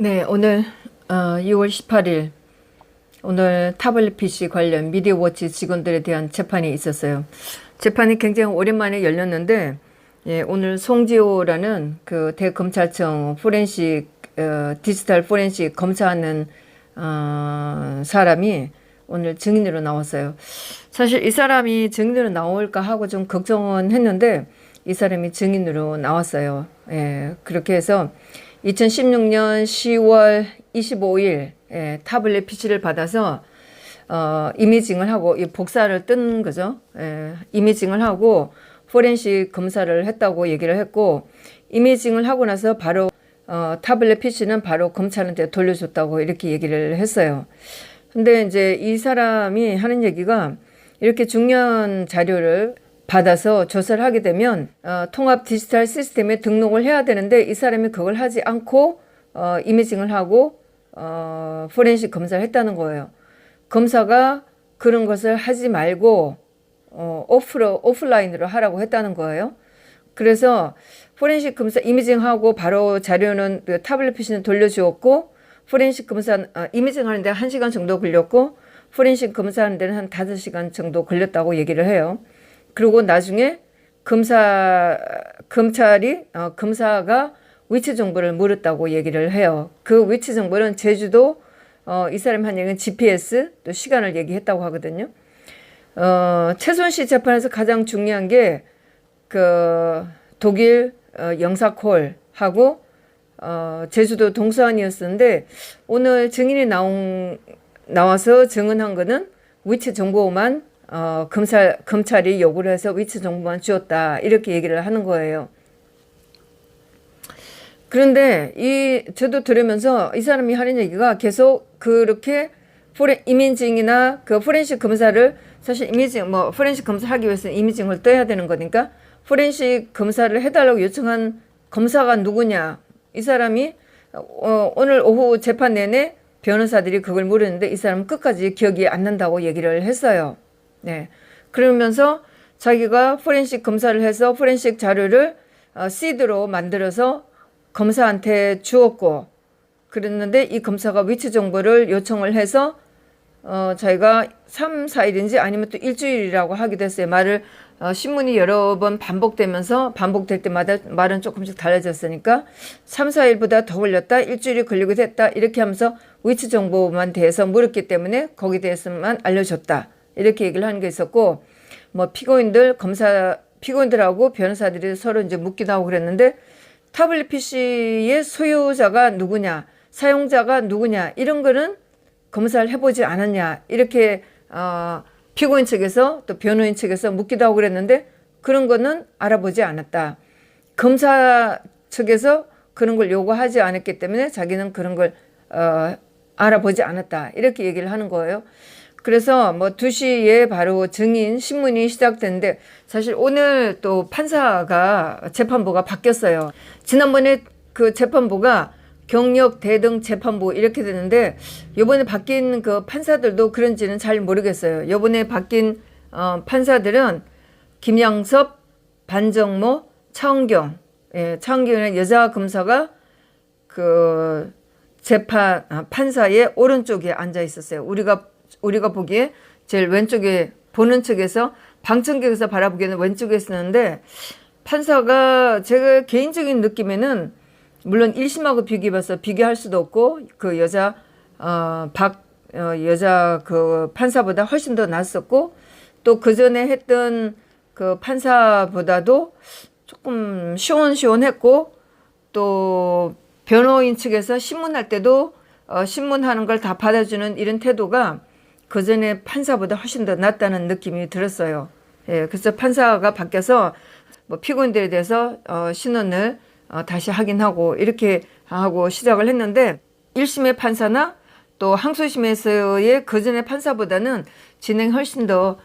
네, 오늘 6월 18일 오늘 타블릿 PC 관련 미디어워치 직원들에 대한 재판이 있었어요. 재판이 굉장히 오랜만에 열렸는데 오늘 송지호라는 그 대검찰청 디지털 포렌식 검사하는 사람이 오늘 증인으로 나왔어요. 사실 이 사람이 증인으로 나올까 하고 좀 걱정은 했는데 이 사람이 증인으로 나왔어요. 그렇게 해서 2016년 10월 25일 타블렛 PC를 받아서 이미징을 하고 복사를 뜬 거죠. 이미징을 하고 포렌식 검사를 했다고 얘기를 했고, 이미징을 하고 나서 바로 타블렛 PC는 바로 검찰한테 돌려줬다고 이렇게 얘기를 했어요. 근데 이제 이 사람이 하는 얘기가, 이렇게 중요한 자료를 받아서 조사를 하게 되면 통합 디지털 시스템에 등록을 해야 되는데, 이 사람이 그걸 하지 않고 이미징을 하고 포렌식 검사를 했다는 거예요. 검사가 그런 것을 하지 말고 오프라인으로 하라고 했다는 거예요. 그래서 포렌식 검사 이미징하고 바로 자료는 타블렛 PC는 돌려주었고, 포렌식 검사 이미징 하는데 1시간 정도 걸렸고, 포렌식 검사하는 데는 한 5시간 정도 걸렸다고 얘기를 해요. 그리고 나중에 검사가 위치 정보를 물었다고 얘기를 해요. 그 위치 정보는 제주도, 이 사람이 한 얘기는 GPS, 또 시간을 얘기했다고 하거든요. 최순실 재판에서 가장 중요한 게 그 독일 영사콜하고 제주도 동서안이었었는데, 오늘 증인이 나와서 증언한 거는 위치 정보만 검찰이 요구를 해서 위치 정보만 주었다, 이렇게 얘기를 하는 거예요. 그런데 저도 들으면서 이 사람이 하는 얘기가 계속 그렇게 이미징이나 그 포렌식 검사를, 사실 포렌식 검사를 하기 위해서는 이미징을 떠야 되는 거니까 포렌식 검사를 해달라고 요청한 검사가 누구냐, 이 사람이 오늘 오후 재판 내내 변호사들이 그걸 물었는데 이 사람은 끝까지 기억이 안 난다고 얘기를 했어요. 네. 그러면서 자기가 포렌식 검사를 해서 포렌식 자료를 시드로 만들어서 검사한테 주었고, 그랬는데 이 검사가 위치 정보를 요청을 해서 자기가 3, 4일인지 아니면 또 일주일이라고 하기도 했어요. 신문이 여러 번 반복될 때마다 말은 조금씩 달라졌으니까 3, 4일보다 더 걸렸다, 일주일이 걸리고 됐다, 이렇게 하면서 위치 정보만 대해서 물었기 때문에 거기에 대해서만 알려줬다, 이렇게 얘기를 하는 게 있었고, 피고인들하고 변호사들이 서로 이제 묻기도 하고 그랬는데, 타블렛 PC의 소유자가 누구냐, 사용자가 누구냐, 이런 거는 검사를 해보지 않았냐, 이렇게 피고인 측에서 또 변호인 측에서 묻기도 하고 그랬는데, 그런 거는 알아보지 않았다. 검사 측에서 그런 걸 요구하지 않았기 때문에 자기는 그런 걸 알아보지 않았다, 이렇게 얘기를 하는 거예요. 그래서 2시에 바로 신문이 시작됐는데, 사실 오늘 또 재판부가 바뀌었어요. 지난번에 그 재판부가 경력 대등 재판부 이렇게 되는데, 요번에 바뀐 그 판사들도 그런지는 잘 모르겠어요. 요번에 바뀐 판사들은 김양섭, 반정모, 차은경, 차은경이라는 여자 검사가 그 판사의 오른쪽에 앉아 있었어요. 우리가 보기에 제일 왼쪽에 보는 측에서, 방청객에서 바라보기에는 왼쪽에 있었는데, 판사가 제가 개인적인 느낌에는, 물론 1심하고 비교할 수도 없고, 그 여자 그 판사보다 훨씬 더 낫었고, 또 그 전에 했던 그 판사보다도 조금 시원시원했고, 또 변호인 측에서 신문할 때도 신문하는 걸 다 받아주는 이런 태도가 그 전에 판사보다 훨씬 더 낫다는 느낌이 들었어요. 그래서 판사가 바뀌어서 피고인들에 대해서 신원을 다시 확인하고 이렇게 하고 시작을 했는데, 1심의 판사나 또 항소심에서의 그 전에 판사보다는 진행이 훨씬 더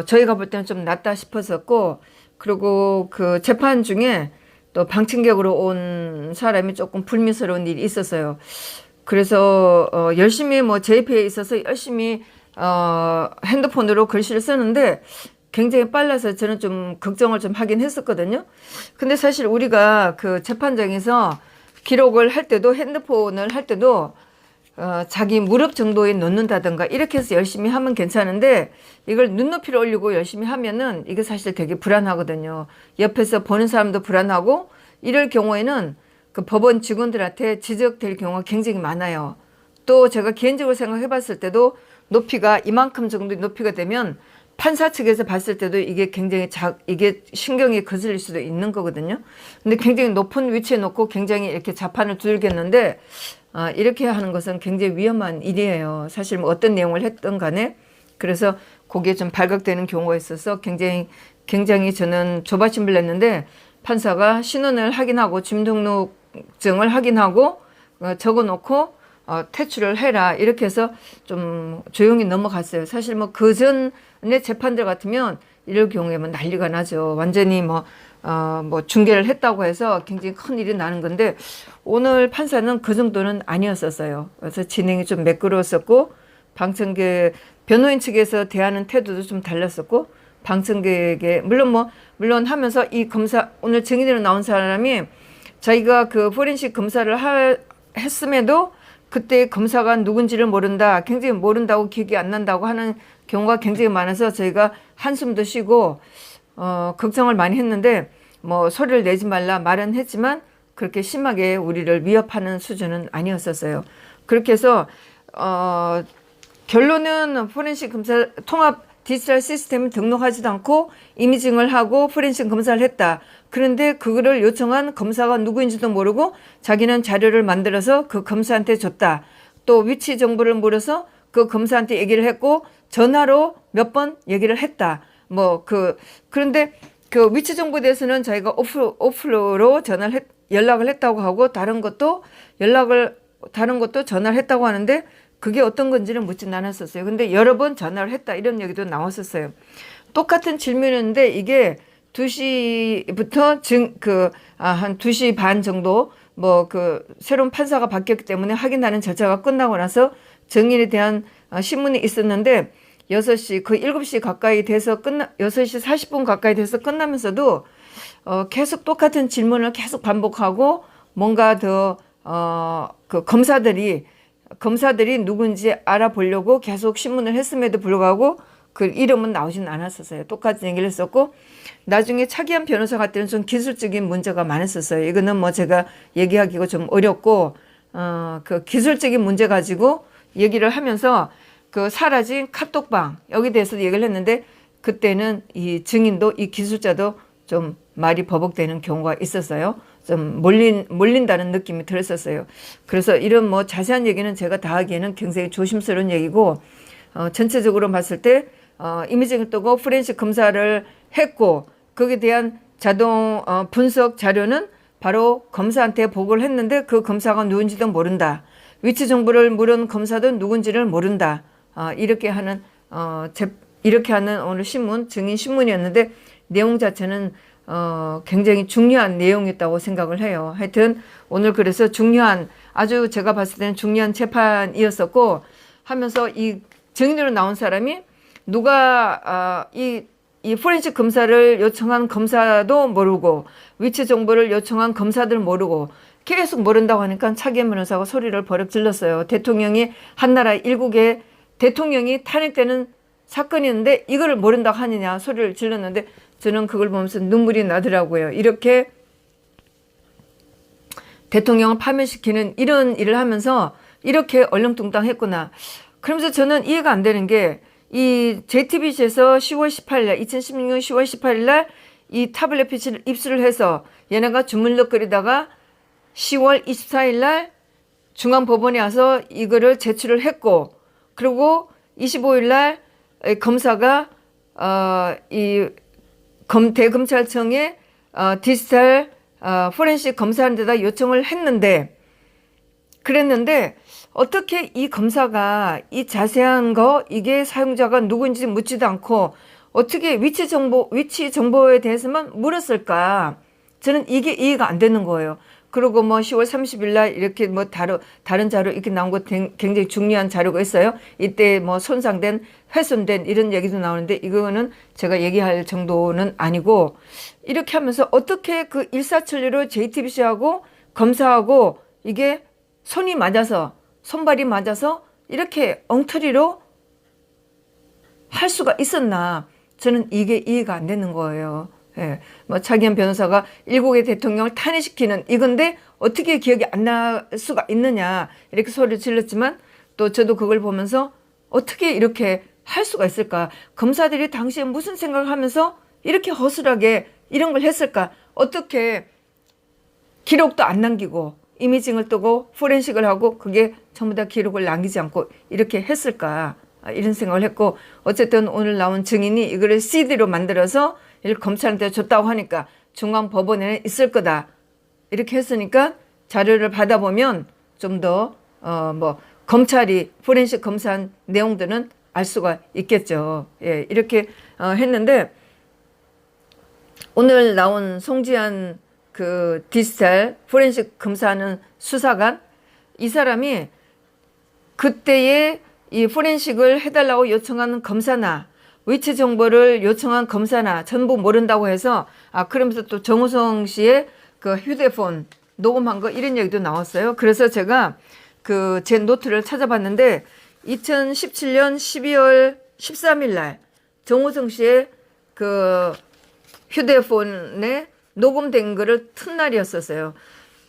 저희가 볼 때는 좀 낫다 싶었었고, 그리고 그 재판 중에 또 방청객으로 온 사람이 조금 불미스러운 일이 있었어요. 그래서 열심히 JP에 있어서 열심히 핸드폰으로 글씨를 쓰는데 굉장히 빨라서 저는 좀 걱정을 좀 하긴 했었거든요. 근데 사실 우리가 그 재판장에서 기록을 할 때도 핸드폰을 할 때도 자기 무릎 정도에 놓는다든가 이렇게 해서 열심히 하면 괜찮은데 이걸 눈높이를 올리고 열심히 하면은 이게 사실 되게 불안하거든요. 옆에서 보는 사람도 불안하고 이럴 경우에는 그 법원 직원들한테 지적될 경우가 굉장히 많아요. 또 제가 개인적으로 생각해 봤을 때도 높이가 이만큼 정도의 높이가 되면 판사 측에서 봤을 때도 이게 굉장히 이게 신경이 거슬릴 수도 있는 거거든요. 근데 굉장히 높은 위치에 놓고 굉장히 이렇게 자판을 두들겼는데 이렇게 하는 것은 굉장히 위험한 일이에요. 사실 뭐 어떤 내용을 했던 간에. 그래서 거기에 좀 발각되는 경우가 있어서 굉장히 저는 조바심을 냈는데 판사가 신원을 확인하고 주민등록증을 확인하고 적어놓고 퇴출을 해라 이렇게 해서 좀 조용히 넘어갔어요. 사실 뭐 그 전에 재판들 같으면 이럴 경우에는 난리가 나죠. 완전히 뭐 중계를 했다고 해서 굉장히 큰 일이 나는 건데 오늘 판사는 그 정도는 아니었었어요. 그래서 진행이 좀 매끄러웠었고 방청객 변호인 측에서 대하는 태도도 좀 달랐었고 방청객에게 물론 하면서 이 검사 오늘 증인으로 나온 사람이 자기가 그 포렌식 검사를 했음에도 그때 검사가 누군지를 모른다, 굉장히 모른다고 기억이 안 난다고 하는 경우가 굉장히 많아서 저희가 한숨도 쉬고 걱정을 많이 했는데 뭐 소리를 내지 말라 말은 했지만 그렇게 심하게 우리를 위협하는 수준은 아니었었어요. 그렇게 해서 결론은 포렌식 검사 통합 디지털 시스템을 등록하지도 않고 이미징을 하고 포렌식 검사를 했다. 그런데 그거를 요청한 검사가 누구인지도 모르고 자기는 자료를 만들어서 그 검사한테 줬다. 또 위치 정보를 물어서 그 검사한테 얘기를 했고 전화로 몇 번 얘기를 했다. 그런데 그 위치 정보에 대해서는 자기가 오프로 연락을 했다고 하고 다른 것도 전화를 했다고 하는데 그게 어떤 건지는 묻진 않았었어요. 근데 여러 번 전화를 했다 이런 얘기도 나왔었어요. 똑같은 질문이었는데 이게 2시부터 한 2시 반 정도 새로운 판사가 바뀌었기 때문에 확인하는 절차가 끝나고 나서 증인에 대한 신문이 있었는데 6시 7시 가까이 돼서 6시 40분 가까이 돼서 끝나면서도 계속 똑같은 질문을 계속 반복하고 뭔가 더 그 검사들이 누군지 알아보려고 계속 신문을 했음에도 불구하고 그 이름은 나오진 않았었어요. 똑같은 얘기를 했었고 나중에 차기한 변호사 같은 때는 좀 기술적인 문제가 많았었어요. 이거는 뭐 제가 얘기하기가 좀 어렵고 그 기술적인 문제 가지고 얘기를 하면서 그 사라진 카톡방 여기 대해서 얘기를 했는데 그때는 이 증인도 이 기술자도 좀 말이 버벅대는 경우가 있었어요. 좀 몰린다는 느낌이 들었었어요. 그래서 이런 뭐 자세한 얘기는 제가 다 하기에는 굉장히 조심스러운 얘기고 전체적으로 봤을 때 이미징을 뜨고 포렌식 검사를 했고 거기에 대한 자동 분석 자료는 바로 검사한테 보고를 했는데 그 검사가 누군지도 모른다. 위치 정보를 물은 검사도 누군지를 모른다. 이렇게 하는 오늘 증인 신문이었는데 내용 자체는 굉장히 중요한 내용이었다고 생각을 해요. 하여튼 오늘 그래서 아주 제가 봤을 때는 중요한 재판이었었고 하면서 이 증인으로 나온 사람이 누가 이 포렌식 검사를 요청한 검사도 모르고 위치 정보를 요청한 검사들 모르고 계속 모른다고 하니까 차기현 변호사가 소리를 버럭 질렀어요. 대통령이 한나라 일국의 대통령이 탄핵되는 사건이 있는데 이거를 모른다고 하느냐 소리를 질렀는데 저는 그걸 보면서 눈물이 나더라고요. 이렇게 대통령을 파면시키는 이런 일을 하면서 이렇게 얼렁뚱땅했구나. 그러면서 저는 이해가 안 되는 게 이 JTBC에서 10월 18일 날 2016년 10월 18일 날 이 타블렛 PC를 입수를 해서 얘네가 주물럭거리다가 10월 24일 날 중앙법원에 와서 이거를 제출을 했고 그리고 25일 날 검사가 대검찰청에 디지털 포렌식 검사하는 데다 요청을 그랬는데 어떻게 이 검사가 이 자세한 거 이게 사용자가 누구인지 묻지도 않고 어떻게 위치 정보에 대해서만 물었을까? 저는 이게 이해가 안 되는 거예요. 그리고 10월 30일 날 이렇게 다른 자료 이렇게 나온 거 굉장히 중요한 자료가 있어요. 이때 훼손된 이런 얘기도 나오는데 이거는 제가 얘기할 정도는 아니고 이렇게 하면서 어떻게 그 일사천리로 JTBC하고 검사하고 이게 손이 맞아서 손발이 맞아서 이렇게 엉터리로 할 수가 있었나. 저는 이게 이해가 안 되는 거예요. 예. 뭐 차기현 변호사가 일국의 대통령을 탄핵시키는 이건데 어떻게 기억이 안 날 수가 있느냐 이렇게 소리를 질렀지만 또 저도 그걸 보면서 어떻게 이렇게 할 수가 있을까. 검사들이 당시에 무슨 생각을 하면서 이렇게 허술하게 이런 걸 했을까. 어떻게 기록도 안 남기고 이미징을 뜨고 포렌식을 하고 그게 전부 다 기록을 남기지 않고 이렇게 했을까. 이런 생각을 했고 어쨌든 오늘 나온 증인이 이거를 CD로 만들어서 이렇게 검찰한테 줬다고 하니까 중앙법원에는 있을 거다. 이렇게 했으니까 자료를 받아보면 좀 더 뭐 검찰이 포렌식 검사한 내용들은 알 수가 있겠죠. 예, 이렇게 했는데 오늘 나온 송지한 그 디지털 포렌식 검사하는 수사관 이 사람이 그때의 이 포렌식을 해달라고 요청하는 검사나 위치 정보를 요청한 검사나 전부 모른다고 해서 그러면서 또 정우성 씨의 그 휴대폰 녹음한 거 이런 얘기도 나왔어요. 그래서 제가 그 제 노트를 찾아봤는데 2017년 12월 13일 날 정우성 씨의 그 휴대폰에 녹음된 거를 튼 날이었었어요.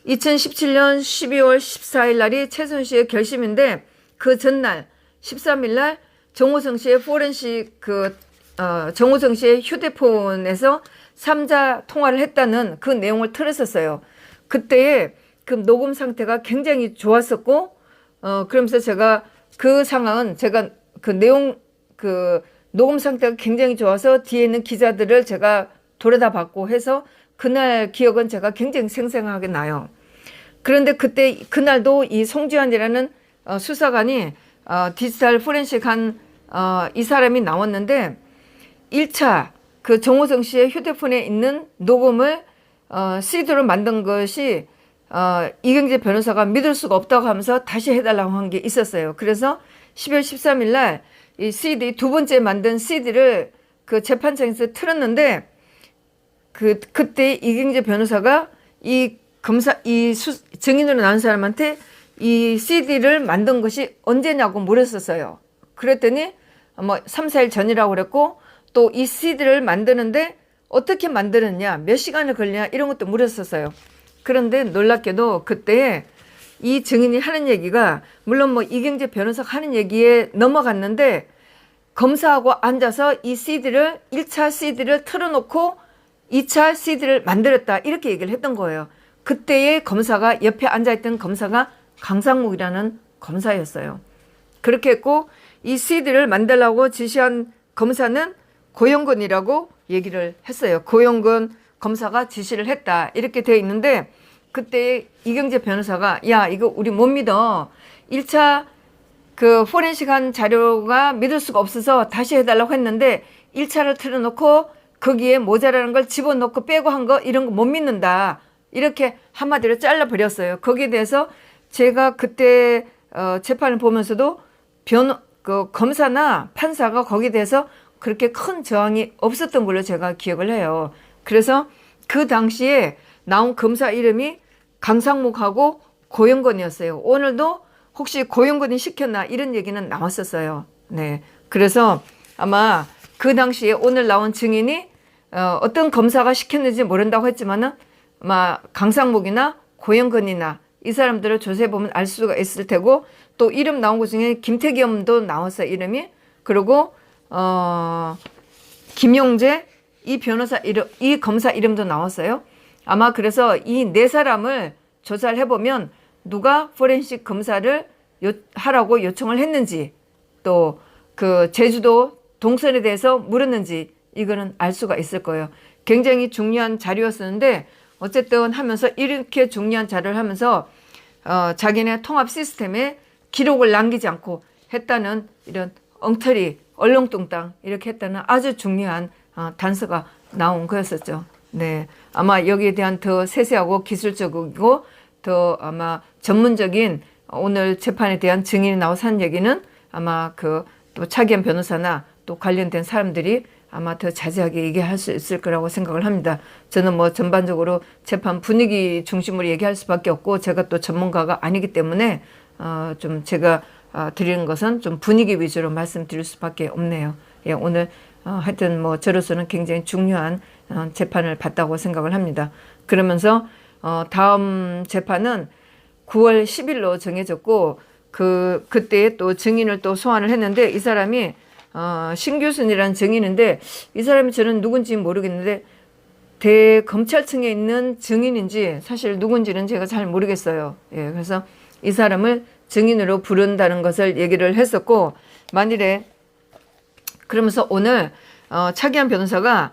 2017년 12월 14일 날이 최순실의 결심인데 그 전날 13일 날 정우성 씨의 포렌식 정우성 씨의 휴대폰에서 3자 통화를 했다는 그 내용을 틀었었어요. 그때의 그 녹음 상태가 굉장히 좋았었고 그러면서 제가 그 상황은 제가 그 내용 그 녹음 상태가 굉장히 좋아서 뒤에 있는 기자들을 제가 돌아다봤고 해서 그날 기억은 제가 굉장히 생생하게 나요. 그런데 그때 그날도 이 송지환이라는 수사관이 디지털 포렌식 한 이 사람이 나왔는데 1차 그 정호성 씨의 휴대폰에 있는 녹음을 CD로 만든 것이 이경재 변호사가 믿을 수가 없다고 하면서 다시 해달라고 한 게 있었어요. 그래서 12월 13일 날 이 CD 두 번째 만든 CD를 그 재판장에서 틀었는데 그때 이경재 변호사가 이 증인으로 나온 사람한테 이 CD를 만든 것이 언제냐고 물었었어요. 그랬더니 뭐 3, 4일 전이라고 그랬고 또 이 CD를 만드는데 어떻게 만드느냐, 몇 시간을 걸리냐 이런 것도 물었었어요. 그런데 놀랍게도 그때 이 증인이 하는 얘기가 물론 뭐 이경재 변호사가 하는 얘기에 넘어갔는데 검사하고 앉아서 이 CD를 1차 CD를 틀어놓고 2차 CD를 만들었다 이렇게 얘기를 했던 거예요. 그때의 검사가 옆에 앉아있던 검사가 강상묵이라는 검사였어요. 그렇게 했고 이 CD를 만들라고 지시한 검사는 고영근이라고 얘기를 했어요. 고영근 검사가 지시를 했다 이렇게 되어 있는데 그때 이경재 변호사가 야 이거 우리 못 믿어. 1차 그 포렌식 한 자료가 믿을 수가 없어서 다시 해달라고 했는데 1차를 틀어놓고 거기에 모자라는 걸 집어넣고 빼고 한 거 이런 거 못 믿는다. 이렇게 한마디로 잘라버렸어요. 거기에 대해서 제가 그때 재판을 보면서도 그 검사나 판사가 거기에 대해서 그렇게 큰 저항이 없었던 걸로 제가 기억을 해요. 그래서 그 당시에 나온 검사 이름이 강상묵하고 고영건이었어요. 오늘도 혹시 고영건이 시켰나 이런 얘기는 나왔었어요. 네, 그래서 아마 그 당시에 오늘 나온 증인이 어떤 검사가 시켰는지 모른다고 했지만은 아마 강상묵이나 고영건이나 이 사람들을 조사해보면 알 수가 있을 테고 또 이름 나온 것 중에 김태겸도 나왔어요. 이름이. 그리고 김용재 이 변호사 이름, 이 검사 이름도 나왔어요. 아마 그래서 이 네 사람을 조사를 해보면 누가 포렌식 검사를 하라고 요청을 했는지 또 그 제주도 동선에 대해서 물었는지 이거는 알 수가 있을 거예요. 굉장히 중요한 자료였었는데 어쨌든 하면서 이렇게 중요한 자료를 하면서 자기네 통합 시스템에 기록을 남기지 않고 했다는 이런 엉터리 얼렁뚱땅 이렇게 했다는 아주 중요한 단서가 나온 거였었죠. 네, 아마 여기에 대한 더 세세하고 기술적이고 더 아마 전문적인 오늘 재판에 대한 증인이 나와서 한 얘기는 아마 그 또 차기현 변호사나 또 관련된 사람들이 아마 더 자세하게 얘기할 수 있을 거라고 생각을 합니다. 저는 뭐 전반적으로 재판 분위기 중심으로 얘기할 수밖에 없고 제가 또 전문가가 아니기 때문에 좀 제가 드리는 것은 좀 분위기 위주로 말씀드릴 수밖에 없네요. 예, 오늘 하여튼 뭐 저로서는 굉장히 중요한 재판을 받다고 생각을 합니다. 그러면서 다음 재판은 9월 10일로 정해졌고 그때 또 증인을 또 소환을 했는데 이 사람이 신규순이라는 증인인데 이 사람이 저는 누군지 모르겠는데 대검찰청에 있는 증인인지 사실 누군지는 제가 잘 모르겠어요. 예, 그래서 이 사람을 증인으로 부른다는 것을 얘기를 했었고 만일에 그러면서 오늘 차기한 변호사가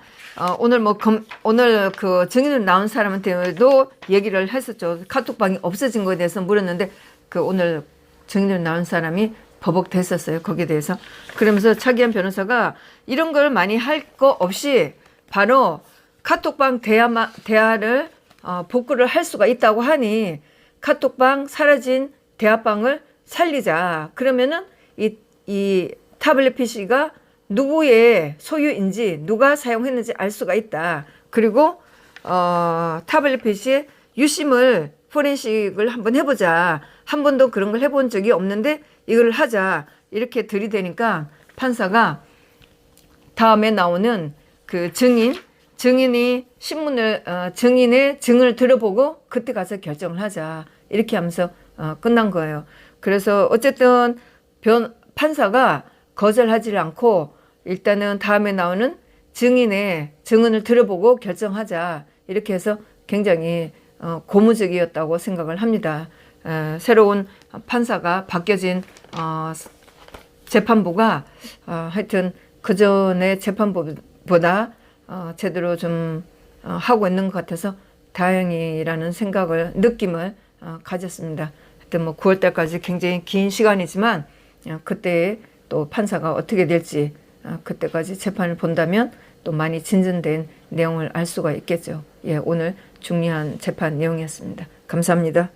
오늘 그 증인으로 나온 사람한테도 얘기를 했었죠. 카톡방이 없어진 거에 대해서 물었는데 그 오늘 증인으로 나온 사람이 버벅댔었어요. 거기에 대해서. 그러면서 차기한 변호사가 이런 걸 많이 할 거 없이 바로 카톡방 대화를 복구를 할 수가 있다고 하니 카톡방 사라진 대화방을 살리자. 그러면은 이 타블렛 PC가 누구의 소유인지 누가 사용했는지 알 수가 있다. 그리고 타블렛 PC의 유심을 포렌식을 한번 해보자. 한 번도 그런 걸 해본 적이 없는데 이걸 하자. 이렇게 들이대니까 판사가 다음에 나오는 그 증인이 증인의 증언을 들어보고 그때 가서 결정을 하자. 이렇게 하면서 끝난 거예요. 그래서 어쨌든 판사가 거절하지 않고 일단은 다음에 나오는 증인의 증언을 들어보고 결정하자. 이렇게 해서 굉장히 고무적이었다고 생각을 합니다. 새로운 판사가 바뀌어진 재판부가 하여튼 그전에 재판부보다 제대로 좀 하고 있는 것 같아서 다행이라는 느낌을 가졌습니다. 하여튼 뭐 9월 달까지 굉장히 긴 시간이지만 그때 또 판사가 어떻게 될지 그때까지 재판을 본다면 또 많이 진전된 내용을 알 수가 있겠죠. 예, 오늘 중요한 재판 내용이었습니다. 감사합니다.